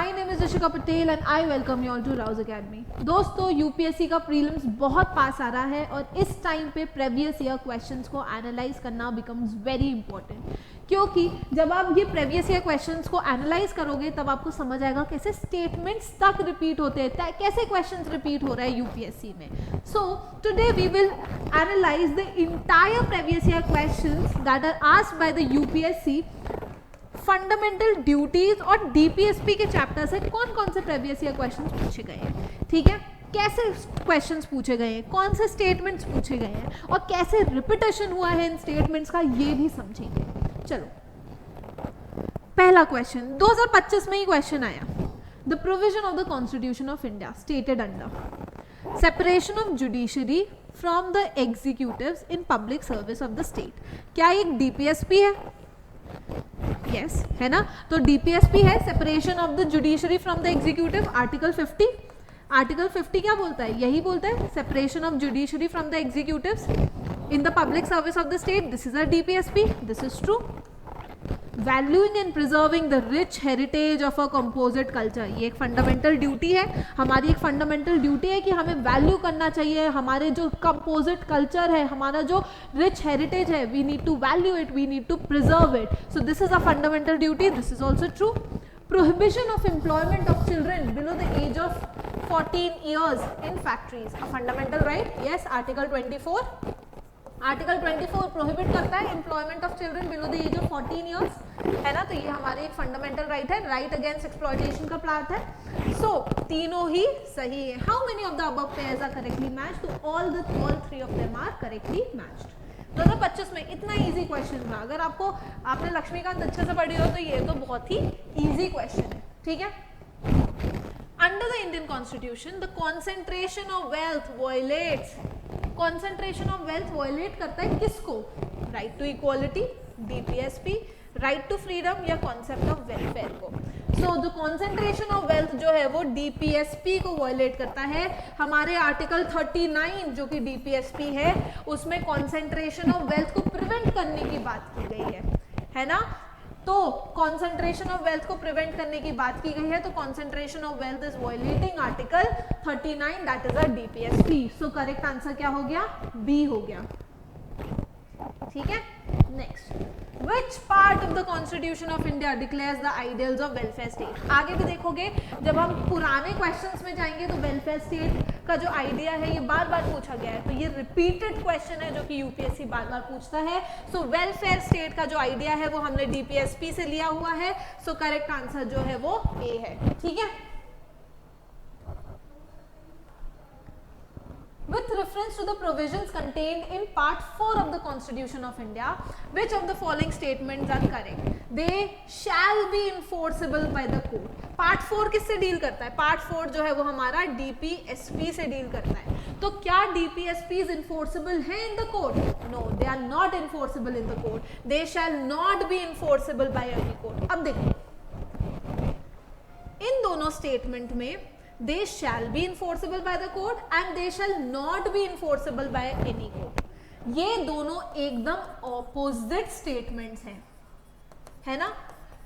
My name is Rishika Patel and I welcome you all to Rau's academy. दोस्तों UPSC का prelims बहुत पास आ रहा है और इस टाइम पे प्रीवियस ईयर क्वेश्चंस को एनालाइज करना बिकम्स वेरी इंपॉर्टेंट, क्योंकि जब आप ये प्रीवियस ईयर क्वेश्चंस को एनालाइज करोगे तब आपको समझ आएगा कैसे स्टेटमेंट्स तक रिपीट होते हैं, कैसे क्वेश्चंस रिपीट हो रहा है यूपीएससी में। So today we will analyse the entire previous year questions that are asked by the UPSC. Fundamental duties और डीपीएसपी के चैप्टर से कौन कौन से प्रीवियस ईयर क्वेश्चंस पूछे गए हैं, ठीक है, कैसे क्वेश्चंस पूछे गए हैं, कौन से स्टेटमेंट्स पूछे गए हैं और कैसे रिपीटेशन हुआ है इन स्टेटमेंट्स का, ये भी समझेंगे। चलो पहला क्वेश्चन 2025 में ही क्वेश्चन आया। The provision of the constitution of India stated under separation of judiciary from the executives in public service of the state. क्या एक डीपीएसपी है? यस है ना, तो डीपीएसपी है separation of the judiciary from the executive. Article 50, article 50 क्या बोलता है? यही बोलता है separation of judiciary from the executives in the public service of the state. This is a DPSP, this is true. Valuing and preserving the rich heritage of a composite culture, ये एक fundamental duty है हमारी, एक fundamental duty है कि हमें value करना चाहिए हमारे जो कंपोजिट कल्चर है, हमारा जो रिच हेरिटेज है, we need to value it, we need to preserve it. So this is a fundamental duty, this is also true. Prohibition of employment of children below the age of 14 years in factories, a fundamental right, yes, article 24, article 24 prohibit करता है employment of children below the age of 14 years, है ना, तो ये हमारे एक fundamental right है, right against exploitation का पार्ट है। सो तीनों ही सही है। How many of the above pairs are correctly matched? तो all three of them are correctly matched. 2025 में इतना इजी क्वेश्चन था, अगर आपने लक्ष्मीकांत अच्छे से पढ़ी हो तो ये तो बहुत ही इजी क्वेश्चन है, ठीक है। Under the Indian constitution the concentration of wealth violates, concentration of wealth violate करता है किसको? Right to equality, DPSP, right to freedom या कॉन्सेप्ट ऑफ वेलफेयर को। So the concentration of wealth जो है वो डीपीएसपी को वायलेट करता है। हमारे आर्टिकल 39 जो कि डीपीएसपी है उसमें कॉन्सेंट्रेशन ऑफ वेल्थ को प्रिवेंट करने की बात की गई है ना, तो कॉन्सेंट्रेशन ऑफ वेल्थ को प्रिवेंट करने की बात की गई है, तो concentration of wealth is violating article 39, that is a DPSP. So correct answer क्या हो गया? बी हो गया, ठीक है। Next, which part of the constitution of India declares the ideals of welfare state? आगे भी देखोगे जब हम पुराने क्वेश्चंस में जाएंगे तो वेलफेयर स्टेट का जो आइडिया है ये बार बार पूछा गया है, तो ये रिपीटेड क्वेश्चन है जो कि यूपीएससी बार बार पूछता है। सो वेलफेयर स्टेट का जो आइडिया है वो हमने डीपीएसपी से लिया हुआ है, सो करेक्ट आंसर जो है वो ए है, ठीक है। With reference to the provisions contained in Part 4 of the Constitution of India, which of the following statements are correct? They shall be enforceable by the court. Part 4 किससे deal करता है? Part 4 जो है वो हमारा DPSP से deal करता है। तो क्या DPSPs enforceable हैं in the court? No, they are not enforceable in the court. They shall not be enforceable by any court. अब देखो इन दोनों स्टेटमेंट में they shall be enforceable by the court and they shall not be enforceable by any court, ये दोनों एकदम opposite statements हैं, है ना,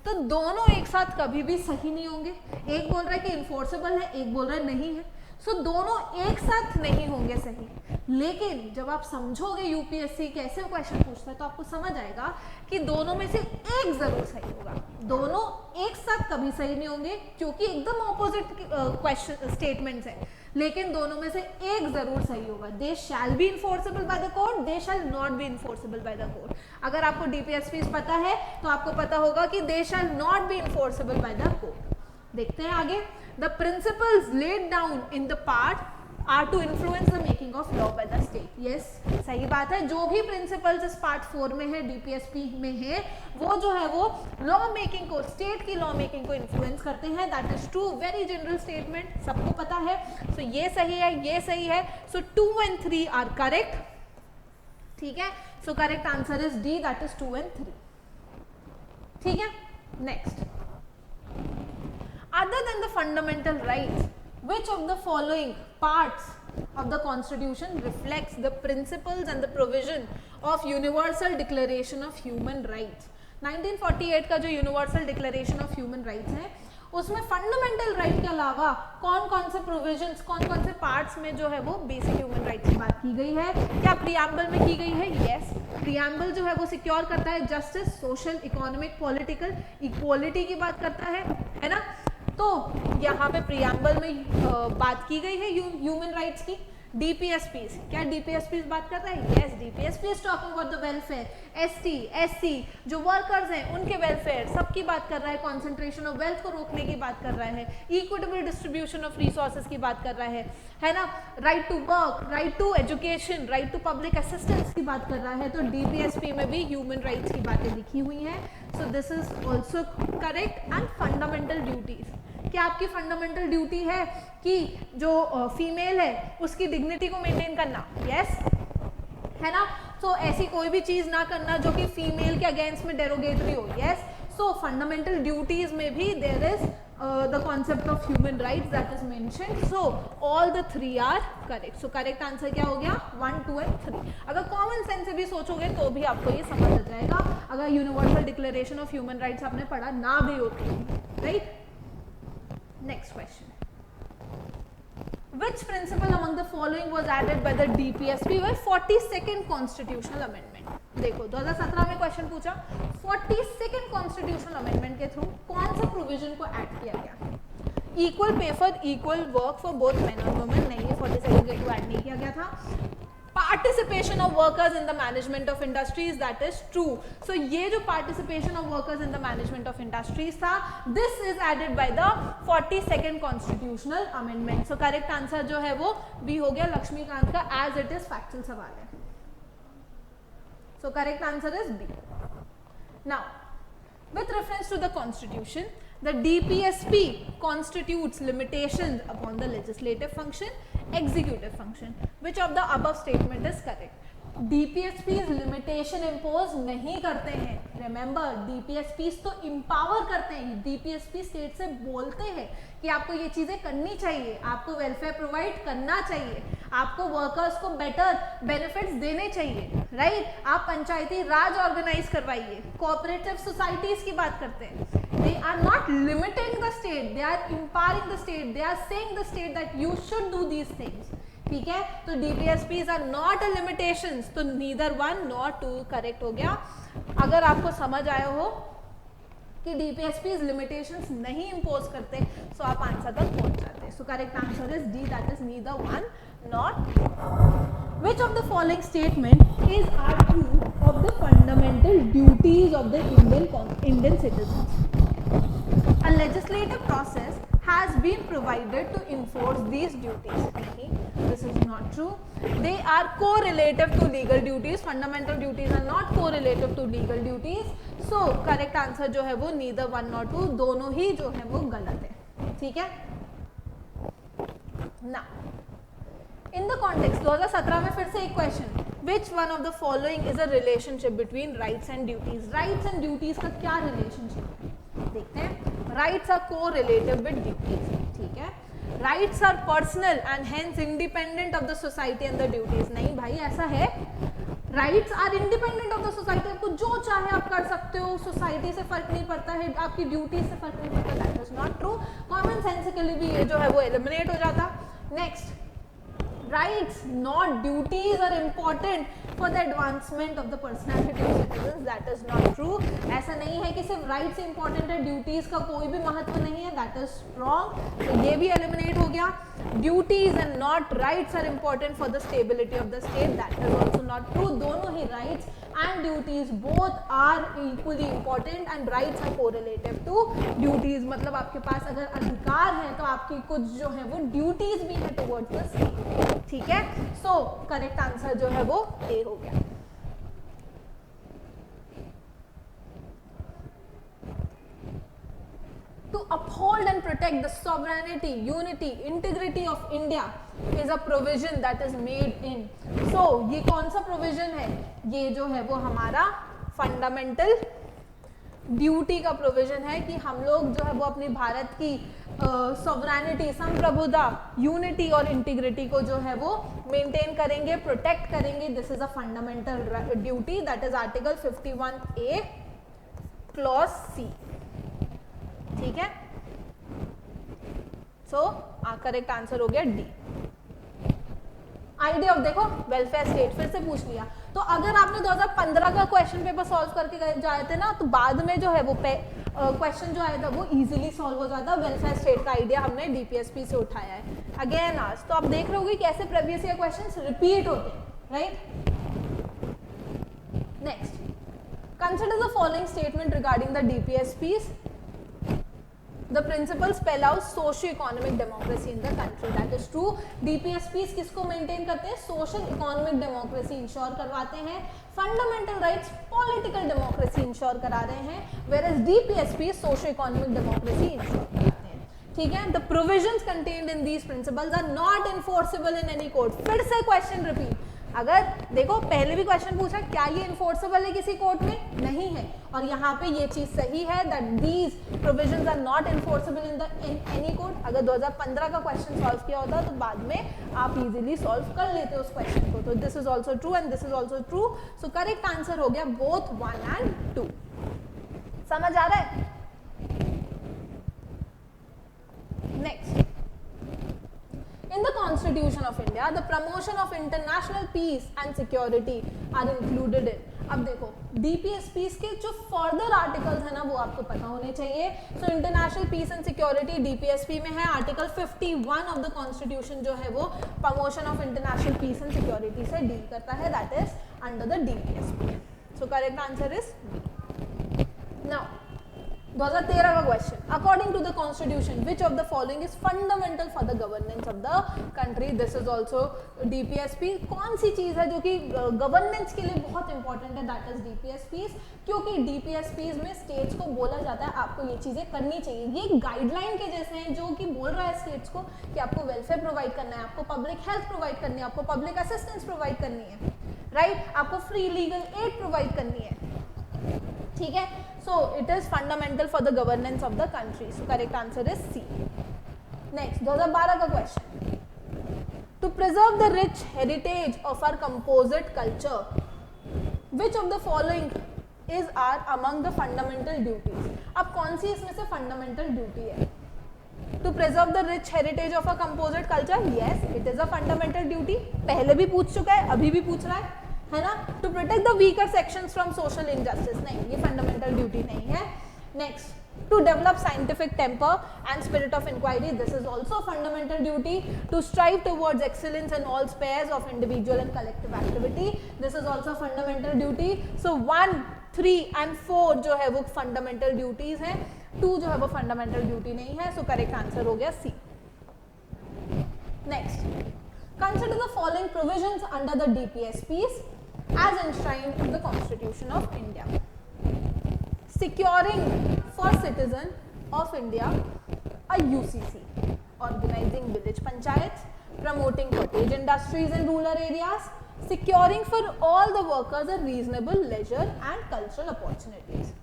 तो दोनों एक साथ कभी भी सही नहीं होंगे। एक बोल रहा है कि इन्फोर्सेबल है, एक बोल रहा है नहीं है, सो दोनों एक साथ नहीं होंगे सही। लेकिन जब आप समझोगे यूपीएससी कैसे क्वेश्चन पूछता है तो आपको समझ आएगा कि दोनों में से एक जरूर सही होगा, दोनों एक साथ कभी सही नहीं होंगे क्योंकि एकदम ऑपोजिट क्वेश्चन स्टेटमेंट्स हैं, लेकिन दोनों में से एक जरूर सही होगा। They shall be enforceable by the court, they shall not be enforceable by the court. अगर आपको डीपीएसपी पता है तो आपको पता होगा कि they shall not be enforceable by the court. देखते हैं आगे। The principles laid down in the part are to influence the making of law by the state. Yes, सही बात है, जो भी प्रिंसिपल्स इस पार्ट 4 में है, डीपीएसपी में है, वो जो है वो लॉ मेकिंग को, स्टेट की लॉ मेकिंग को इन्फ्लुएंस करते हैं। That is true, very general statement, सबको पता है। सो ये सही है, ये सही है, सो 2 and 3 आर करेक्ट, ठीक है। So correct answer is D, that is 2 and 3, ठीक है। Next, other than the fundamental rights, which of the following parts of the constitution reflects the principles and the provision of universal declaration of human rights? 1948 का जो universal declaration of human rights है उसमें fundamental right के अलावा कौन कौन से provisions, कौन कौन से पार्ट्स में जो है वो बेसिक ह्यूमन राइट्स की बात की गई है? क्या प्रीएम्बल में की गई है? यस, प्रीएम्बल जो है वो सिक्योर करता है justice, social, economic, political equality की बात करता है ना। तो यहाँ पे प्रीएम्बल में बात की गई है ह्यूमन राइट्स की। डीपीएसपीज, क्या डीपीएसपीज बात कर रहा है? Yes, DPSP is talking about the welfare, ST, SC जो वर्कर्स हैं उनके वेलफेयर सबकी बात कर रहा है, कंसंट्रेशन ऑफ वेल्थ को रोकने की बात कर रहा है, इक्विटेबल डिस्ट्रीब्यूशन ऑफ रिसोर्सेज की बात कर रहा है ना, right to work, right to education, right to public assistance की बात कर रहा है। तो डीपीएसपी में भी ह्यूमन राइट्स की बातें लिखी हुई हैं। सो this is also correct. And fundamental duties, क्या आपकी फंडामेंटल ड्यूटी है कि जो फीमेल है उसकी डिग्निटी को मेंटेन करना? यस, है ना। सो ऐसी कोई भी चीज ना करना जो कि फीमेल के अगेंस्ट में डेरोगेटरी हो। यस, सो फंडामेंटल ड्यूटीज में भी there is the concept of human rights that is mentioned. So all the 3 are correct. So correct answer क्या हो गया? 1, 2 एंड 3। अगर कॉमन सेंस से भी सोचोगे तो भी आपको ये समझ आ जाएगा, अगर universal declaration of human rights आपने पढ़ा ना भी होती, right. Next question. Which principle among the following was added by the DPSP by 42nd constitutional amendment? देखो 2017 में क्वेश्चन पूछा, 42nd constitutional amendment के थ्रू कौन सा प्रोविजन को ऐड किया गया? Equal pay for equal work for both men और वुमेन, नहीं, 42nd के थ्रू ऐड नहीं किया गया था। Participation of workers in the management of industries, that is true. So ये जो participation of workers in the management of industries था, this is added by the 42nd constitutional amendment. So correct answer जो है वो B हो गया लक्ष्मीकांत का, as it is factual सवाल है। So correct answer is B. Now with reference to the constitution, the DPSP constitutes limitations upon the legislative function, executive function. Which of the above statement is correct? DPSPs limitation impose नहीं करते हैं। Remember, DPSPs तो empower करते हैं। DPSP state से बोलते हैं कि आपको ये चीजें करनी चाहिए, आपको वेलफेयर प्रोवाइड करना चाहिए, आपको वर्कर्स को बेटर बेनिफिट्स देने चाहिए, राइट। आप पंचायती राज ऑर्गेनाइज करवाइए, कोऑपरेटिव सोसाइटीज की बात करते हैं। They are not limiting the state, they are empowering the state, they are saying the state that you should do these things. ठीक है, तो DPSPs are not a limitations, तो neither 1 nor 2 करेक्ट हो गया। अगर आपको समझ आया हो कि DPSPs limitations नहीं इम्पोज करते, तो आप आंसर तक पहुंच जाते हैं। सो correct answer is D, that is neither 1 nor 2. Which of the following statement is are true of the fundamental duties of the Indian citizens? A legislative process has been provided to enforce these duties. Nahi, this is not true. They are correlative to legal duties. Fundamental duties are not correlative to legal duties. So correct answer जो है वो neither 1 nor 2, दोनों ही जो है वो गलत है। ठीक है। Now, in the context 2017 में फिर से एक question, which one of the following is a relationship between rights and duties? Rights and duties का क्या relationship है? देखते हैं। Rights are co-relative with duties, ठीक है। Rights are personal and hence independent of the society and the duties. नहीं भाई, ऐसा है, rights are independent of the society, आपको जो चाहे आप कर सकते हो, सोसाइटी से फर्क नहीं पड़ता है, आपकी ड्यूटी से फर्क नहीं पड़ता। That is not true. Common sensically भी ये जो है वो एलिमिनेट हो जाता। Next, rights not duties are important for the advancement of the personality of citizens, that is not true. ऐसा नहीं है कि सिर्फ rights important है, duties का कोई भी महत्व नहीं है, that is wrong. तो ये भी eliminate हो गया। duties and not rights are important for the stability of the state, that is also not true. दोनों ही rights and duties both are equally important and rights are correlative to duties. मतलब आपके पास अगर अधिकार है तो आपकी कुछ जो है वो duties भी है towards the state, ठीक है। सो करेक्ट आंसर जो है वो ए हो गया। To uphold and protect the sovereignty, unity, integrity of India is a provision that is made in. So ये कौन सा provision है? ये जो है वो हमारा fundamental ड्यूटी का प्रोविजन है कि हम लोग जो है वो अपनी भारत की सॉवरेनिटी, संप्रभुता, यूनिटी और इंटीग्रिटी को जो है वो मेंटेन करेंगे, प्रोटेक्ट करेंगे। This is a fundamental duty, that is article 51A clause C, ठीक है। सो करेक्ट आंसर हो गया डी। आइडिया ऑफ, देखो वेलफेयर स्टेट फिर से पूछ लिया। तो अगर आपने 2015 का क्वेश्चन पेपर सॉल्व करके जाए थे ना, तो बाद में जो है वो क्वेश्चन जो आया था वो इजीली सॉल्व हो जाता। वेलफेयर स्टेट का आइडिया हमने डीपीएसपी से उठाया है अगेन आज। तो आप देख रहे होगे कैसे प्रीवियस ईयर क्वेश्चंस रिपीट होते हैं, right. Next, consider the following statement regarding the DPSPs. The principles spell out socio-economic democracy in the country. That is true. DPSPs किसको मेंटेन करते हैं? सोशल इकोनॉमिक डेमोक्रेसी इंश्योर करवाते हैं, fundamental rights political democracy ensure करा रहे हैं, whereas DPSPs social economic democracy ensure कराते हैं। ठीक है, the provisions contained in these principles are not enforceable in any court. फिर से क्वेश्चन रिपीट। अगर देखो पहले भी क्वेश्चन पूछा क्या ये इन्फोर्सेबल है किसी कोर्ट में? नहीं है। और यहाँ पे ये चीज सही है that these provisions are not enforceable in any court. अगर 2015 का क्वेश्चन सॉल्व किया होता तो बाद में आप इजीली सॉल्व कर लेते उस क्वेश्चन को। तो this is also true and this is also true. So correct answer हो गया बोथ 1 and 2। समझ आ रहा है? Next, in the Constitution of India, the promotion of international peace and security are included in. अब देखो DPSPs के जो further articles है ना वो आपको पता होने चाहिए। So international peace and security DPSP में है, आर्टिकल 51 ऑफ द कॉन्स्टिट्यूशन जो है वो promotion of international peace and security से डील करता है, that is under the DPSP। So correct answer is B. Now 2013 का question, according to the constitution which of the following is fundamental for the governance of the country. This is also DPSP. कौन सी चीज है जो कि governance के लिए बहुत इंपॉर्टेंट है? That is DPSPs. क्योंकि डीपीएसपीज में स्टेट्स को बोला जाता है आपको ये चीजें करनी चाहिए। ये गाइडलाइन के जैसे हैं जो कि बोल रहा है स्टेट्स को कि आपको वेलफेयर प्रोवाइड करना है, आपको पब्लिक हेल्थ प्रोवाइड करनी है, आपको पब्लिक असिस्टेंस प्रोवाइड करनी है, राइट, आपको फ्री लीगल एड प्रोवाइड करनी है। ठीक है, so it is fundamental for the governance of the country. So correct answer is C. Next, 2012 का question, to preserve the rich heritage of our composite culture, which of the following is are among the fundamental duties? अब कौन सी इसमें से fundamental duty है? To preserve the rich heritage of a composite culture, yes, it is a fundamental duty. पहले भी पूछ चुका है, अभी भी पूछ रहा है ना। To protect the weaker sections from social injustice, नहीं, ये फंडामेंटल ड्यूटी नहीं है। Next, to develop scientific temper and spirit of inquiry, this is also fundamental duty. To strive towards excellence in all spheres of individual and collective activity, this is also fundamental duty. So 1, 3 and 4 जो है वो fundamental duties हैं, 2 जो है वो fundamental duty नहीं है। So correct answer हो गया C. Next, consider the following provisions under the DPSPs as enshrined in the Constitution of India. Securing for citizen of India a UCC, organizing village panchayats, promoting cottage industries in rural areas, securing for all the workers a reasonable leisure and cultural opportunities.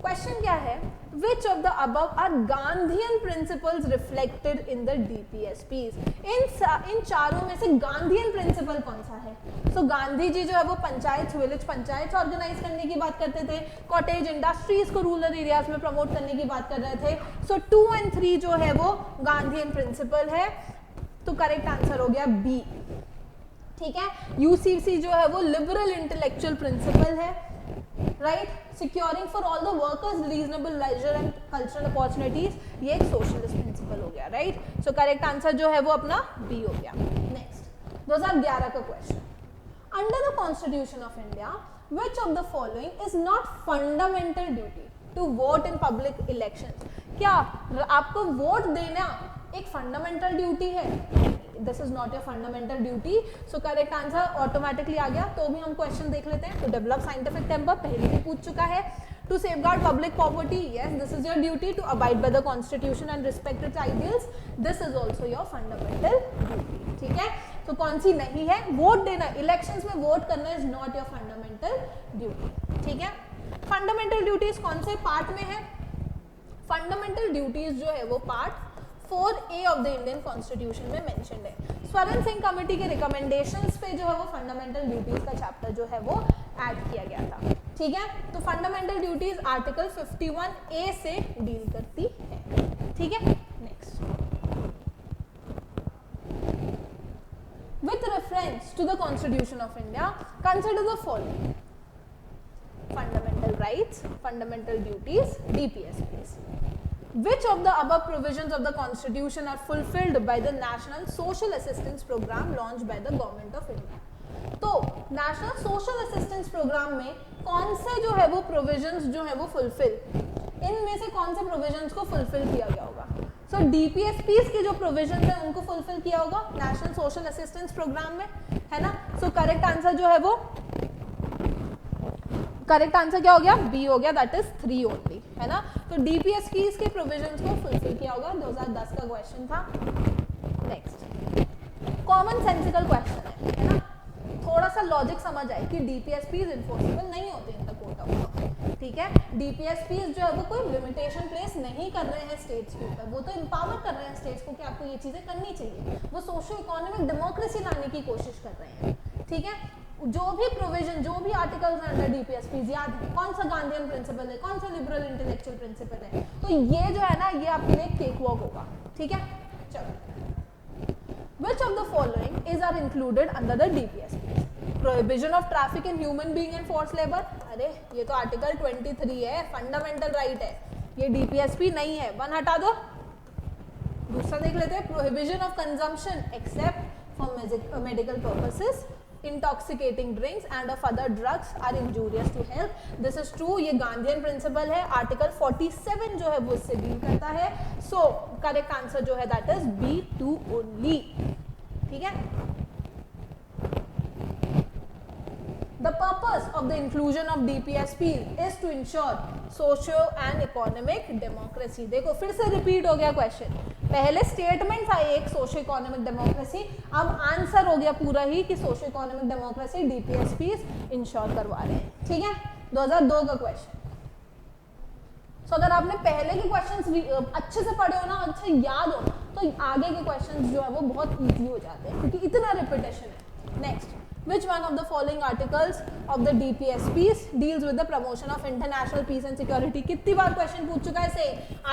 Question क्या है? Which of the above are Gandhian principles reflected in the DPSPs? इन चारों में से Gandhian principal कौन सा है? सो गांधी जी जो है वो पंचायत, विलेज पंचायत ऑर्गेनाइज करने की बात करते थे, कॉटेज इंडस्ट्रीज को रूरल एरियाज में प्रमोट करने की बात कर रहे थे। सो 2 and 3 जो है वो गांधीयन प्रिंसिपल है। तो करेक्ट आंसर हो गया बी। ठीक है, यूसीसी जो है वो लिबरल इंटेलेक्चुअल प्रिंसिपल है, right, securing for all the workers reasonable leisure and cultural opportunities, ये एक सोशलिस्ट प्रिंसिपल हो गया, राइट। सो करेक्ट आंसर जो है वो अपना बी हो गया। नेक्स्ट, 2011 का question, under the constitution of India which of the following is not fundamental duty to vote in public election? क्या आपको वोट देना एक फंडामेंटल ड्यूटी है? This is not a fundamental duty. So correct answer automatically आ गया। तो भी हम क्वेश्चन देख लेते हैं। टू डेवलप साइंटिफिक टेम्पर, पहले भी पूछ चुका है। To safeguard public property, yes, this is your duty. To abide by the constitution and respect its ideals, this is also your fundamental duty. ठीक है, तो कौन सी नहीं है? वोट देना, इलेक्शंस में वोट करना is not your fundamental duty. ठीक है, फंडामेंटल ड्यूटीज कौन से पार्ट में है? फंडामेंटल ड्यूटीज जो है वो part 4A of the Indian constitution में मेंशन्ड है। स्वर्ण सिंह कमेटी के रिकमेंडेशंस पे जो है वो फंडामेंटल ड्यूटीज का चैप्टर जो है वो ऐड किया गया था। ठीक है, तो फंडामेंटल ड्यूटीज आर्टिकल 51A से डील करती है। ठीक है, next, to the Constitution of India, consider the following: fundamental rights, fundamental duties, DPSPs. Which of the above provisions of the Constitution are fulfilled by the National Social Assistance Program launched by the Government of India? तो national social assistance programme में कौन से जो है वो provisions जो है वो फुलफिल, इनमें से कौन से प्रोविजंस को फुलफिल किया गया होगा? सो डीपीएसपीस के जो प्रोविजंस है उनको फुलफिल किया होगा नेशनल सोशल असिस्टेंस प्रोग्राम में, है ना? सो करेक्ट आंसर जो है वो, करेक्ट आंसर क्या हो गया? बी हो गया, दैट इज 3 ओनली, है ना? तो डीपीएसपीस के प्रोविजंस को फुलफिल किया होगा, 2010 का क्वेश्चन था। नेक्स्ट कॉमन सेंसिकल क्वेश्चन है ना? थोड़ा सा लॉजिक समझ आए कि डीपीएसपीज इन्फोर्सेबल नहीं होते in the court of law, ठीक है? डीपीएसपीज जो है वो कोई लिमिटेशन प्लेस नहीं कर रहे हैं स्टेट्स के ऊपर, वो तो एम्पावर कर रहे हैं स्टेट्स को कि आपको ये चीजें करनी चाहिए, वो सोशो इकोनॉमिक डेमोक्रेसी लाने की कोशिश कर रहे हैं, ठीक है? जो भी प्रोविजन, जो भी आर्टिकल्स हैं अंडर डीपीएसपीज याद है, कौन सा गांधीयन प्रिंसिपल है, कौन सा लिबरल इंटेलेक्चुअल प्रिंसिपल है, तो ये जो है ना ये आपके लिए केक वॉक होगा, ठीक है? चलो, which of the following is are included under the DPSP? Prohibition of traffic in human being and forced labor, अरे ये तो आर्टिकल 23 है, फंडामेंटल राइट है, ये डीपीएसपी नहीं है, 1 हटा दो। दूसरा देख लेते हैं, prohibition of consumption except for medical purposes, intoxicating drinks and of other drugs are injurious to health. This is true, ये गांधीयन प्रिंसिपल है, आर्टिकल 47 जो है वो इससे डील करता है। सो करेक्ट आंसर जो है दैट इज B2 ओनली, ठीक है? The purpose of the inclusion of DPSP is to ensure socio and economic democracy. देखो फिर से रिपीट हो गया क्वेश्चन, पहले स्टेटमेंट आए एक सोशो इकोनॉमिक डेमोक्रेसी, अब आंसर हो गया पूरा ही कि socio economic democracy DPSP ensure करवा रहे हैं, ठीक है? 2002 का क्वेश्चन। सो अगर आपने पहले के क्वेश्चंस अच्छे से पढ़े हो ना, अच्छे याद हो, तो आगे के क्वेश्चंस जो है वो बहुत इजी हो जाते हैं क्योंकि इतना रिपीटेशन है। Next, which one of the following articles of the DPSPs deals with the promotion of international peace and security? कितनी बार क्वेश्चन पूछ चुका है से,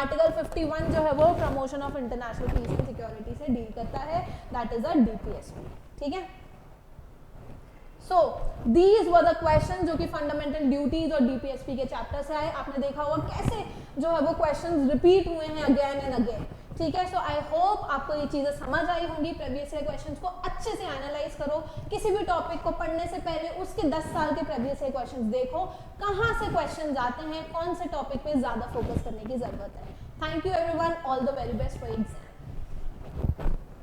आर्टिकल 51 जो है वो promotion of international peace and security से डील करता है, दैट इज अ डीपीएसपी, ठीक है? So these were the question जो कि फंडामेंटल ड्यूटीज और डीपीएसपी के चैप्टर से आए। आपने देखा होगा कैसे जो है वो क्वेश्चन रिपीट हुए हैं अगेन एंड अगेन, ठीक है? सो आई होप आपको ये चीजें समझ आई होंगी। प्रीवियस ईयर क्वेश्चंस को अच्छे से एनालाइज करो, किसी भी टॉपिक को पढ़ने से पहले उसके 10 साल के प्रीवियस ईयर क्वेश्चंस देखो, कहाँ से क्वेश्चंस आते हैं, कौन से टॉपिक पे ज्यादा फोकस करने की जरूरत है। Thank you everyone, all the very best for exam.